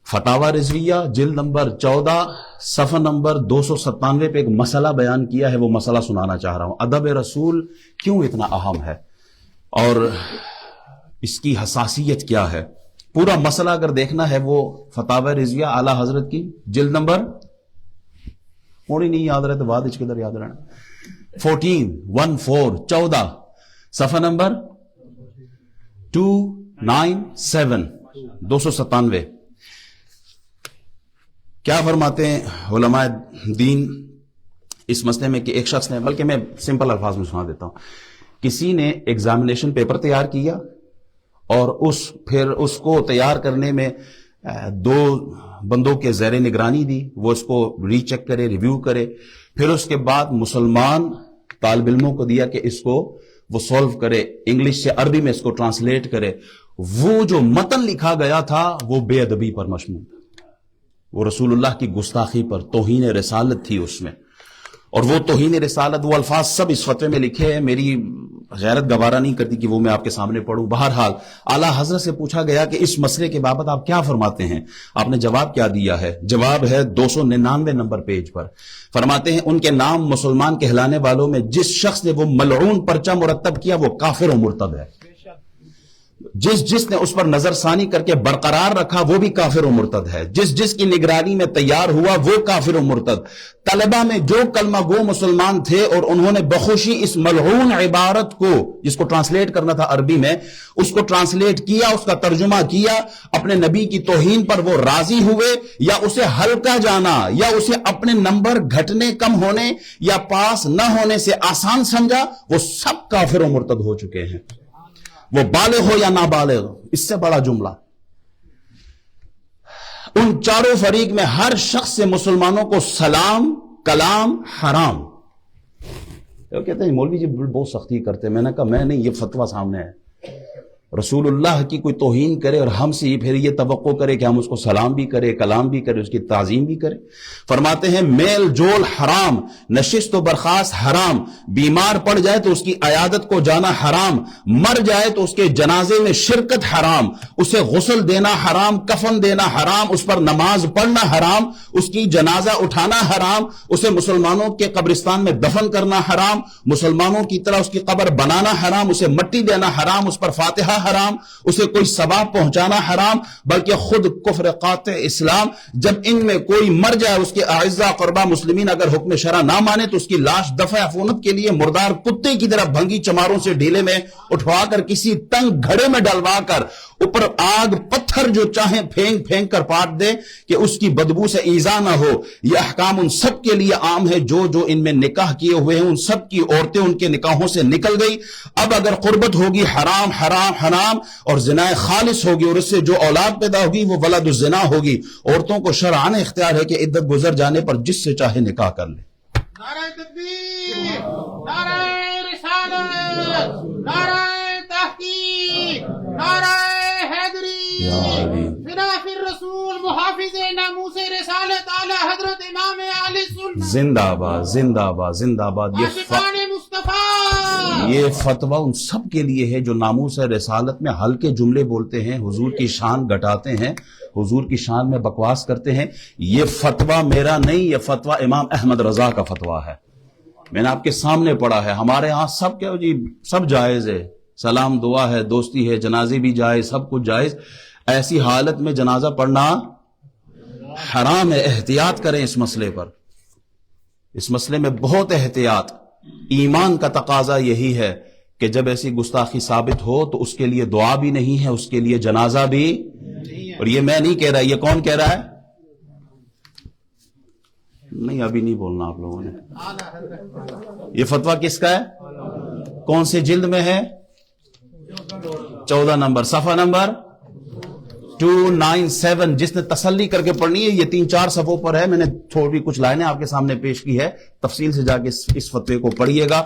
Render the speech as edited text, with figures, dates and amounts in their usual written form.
فتاوا رضویہ جلد نمبر 14 صفحہ نمبر 297 پہ ایک مسئلہ بیان کیا ہے، وہ مسئلہ سنانا چاہ رہا ہوں۔ ادب رسول کیوں اتنا اہم ہے اور اس کی حساسیت کیا ہے؟ پورا مسئلہ اگر دیکھنا ہے وہ فتاوا رضویہ اعلی حضرت کی جلد نمبر تھوڑی نہیں یاد رہے تو بعد اس کے در یاد رہنا 14 صفحہ نمبر 297 کیا فرماتے ہیں علماء دین اس مسئلے میں کہ ایک شخص نے، بلکہ میں سمپل الفاظ میں سنا دیتا ہوں، کسی نے ایگزامینیشن پیپر تیار کیا اور پھر اس کو تیار کرنے میں 2 بندوں کے زیر نگرانی دی، وہ اس کو ری چیک کرے، ریویو کرے، پھر اس کے بعد مسلمان طالب علموں کو دیا کہ اس کو وہ سولو کرے، انگلش سے عربی میں اس کو ٹرانسلیٹ کرے۔ وہ جو متن لکھا گیا تھا وہ بے ادبی پر مشمول، وہ رسول اللہ کی گستاخی پر، توہین رسالت تھی اس میں، اور وہ توہین رسالت، وہ الفاظ سب اس فتوے میں لکھے ہیں، میری غیرت گوارا نہیں کرتی کہ وہ میں آپ کے سامنے پڑھوں۔ بہرحال اعلیٰ حضرت سے پوچھا گیا کہ اس مسئلے کے بابت آپ کیا فرماتے ہیں؟ آپ نے جواب کیا دیا ہے؟ جواب ہے 299 نمبر پیج پر، فرماتے ہیں ان کے نام مسلمان کہلانے والوں میں جس شخص نے وہ ملعون پرچہ مرتب کیا وہ کافر و مرتد ہے، جس نے اس پر نظر ثانی کر کے برقرار رکھا وہ بھی کافر و مرتد ہے، جس کی نگرانی میں تیار ہوا وہ کافر و مرتد۔ طلبہ میں جو کلمہ گو مسلمان تھے اور انہوں نے بخوشی اس ملعون عبارت کو، جس کو ٹرانسلیٹ کرنا تھا عربی میں، اس کو ٹرانسلیٹ کیا، اس کا ترجمہ کیا، اپنے نبی کی توہین پر وہ راضی ہوئے یا اسے ہلکا جانا یا اسے اپنے نمبر گھٹنے کم ہونے یا پاس نہ ہونے سے آسان سمجھا، وہ سب کافر و مرتد ہو چکے ہیں، وہ بالغ ہو یا نابالغ۔ اس سے بڑا جملہ، ان چاروں فریق میں ہر شخص سے مسلمانوں کو سلام کلام حرام۔ وہ کہتے ہیں مولوی جی بہت سختی کرتے ہیں، میں نے کہا میں نہیں، یہ فتویٰ سامنے ہے، رسول اللہ کی کوئی توہین کرے اور ہم سے پھر یہ توقع کرے کہ ہم اس کو سلام بھی کرے، کلام بھی کرے، اس کی تعظیم بھی کرے۔ فرماتے ہیں میل جول حرام، نشست و برخاست حرام، بیمار پڑ جائے تو اس کی عیادت کو جانا حرام، مر جائے تو اس کے جنازے میں شرکت حرام، اسے غسل دینا حرام، کفن دینا حرام، اس پر نماز پڑھنا حرام، اس کی جنازہ اٹھانا حرام، اسے مسلمانوں کے قبرستان میں دفن کرنا حرام، مسلمانوں کی طرح اس کی قبر بنانا حرام، اسے مٹی دینا حرام، اس پر فاتحہ حرام، اسے کوئی ثواب پہنچانا حرام، بلکہ خود کفر قاطع اسلام۔ جب ان میں کوئی مر جائے، اس کے اعزاء قربا مسلمین اگر حکم شرع نہ مانے تو اس کی لاش دفع عفونت کے لیے مردار کتے کی طرح بھنگی چماروں سے ڈھیلے میں اٹھوا کر کسی تنگ گھڑے میں ڈلوا کر اوپر آگ پتھر جو چاہیں پھینک پھینک کر پاٹ دے کہ اس کی بدبو سے ایذا نہ ہو۔ یہ احکام ان سب کے لیے عام ہے جو ان میں نکاح کیے ہوئے ہیں، ان سب کی عورتیں ان کے نکاحوں سے نکل گئی۔ اب اگر قربت ہوگی حرام حرام حرام اور زنا خالص ہوگی اور اس سے جو اولاد پیدا ہوگی وہ ولد الزنا ہوگی۔ عورتوں کو شرعاً اختیار ہے کہ عدت گزر جانے پر جس سے چاہے نکاح کر لے۔ نعرہ تکبیر، نعرہ رسالت، نعرہ تحقیق، نعرہ حیدری، خلاف الرسول، محافظ ناموس رسالت اعلی حضرت امام اہل سنت، زندہ آباد زندہ آباد زندہ آباد۔ عاشقان مصطفیٰ، یہ فتویٰ ان سب کے لیے ہے جو ناموس رسالت میں ہلکے جملے بولتے ہیں، حضور کی شان گھٹاتے ہیں، حضور کی شان میں بکواس کرتے ہیں۔ یہ فتویٰ میرا نہیں، یہ فتویٰ امام احمد رضا کا فتویٰ ہے، میں نے آپ کے سامنے پڑھا ہے۔ ہمارے ہاں سب کیا جی، سب جائز ہے، سلام دعا ہے، دوستی ہے، جنازے بھی جائز، سب کچھ جائز۔ ایسی حالت میں جنازہ پڑھنا حرام ہے۔ احتیاط کریں اس مسئلے پر، اس مسئلے میں بہت احتیاط۔ ایمان کا تقاضا یہی ہے کہ جب ایسی گستاخی ثابت ہو تو اس کے لیے دعا بھی نہیں ہے، اس کے لیے جنازہ بھی، اور یہ میں نہیں کہہ رہا، یہ کون کہہ رہا ہے؟ نہیں ابھی نہیں بولنا آپ لوگوں نے۔ یہ فتویٰ کس کا ہے؟ کون سے جلد میں ہے؟ 14 نمبر صفحہ نمبر 297۔ جس نے تسلی کر کے پڑھنی ہے، یہ 3-4 صفحوں پر ہے، میں نے تھوڑی کچھ لائنیں آپ کے سامنے پیش کی ہے، تفصیل سے جا کے اس فتوے کو پڑھیے گا۔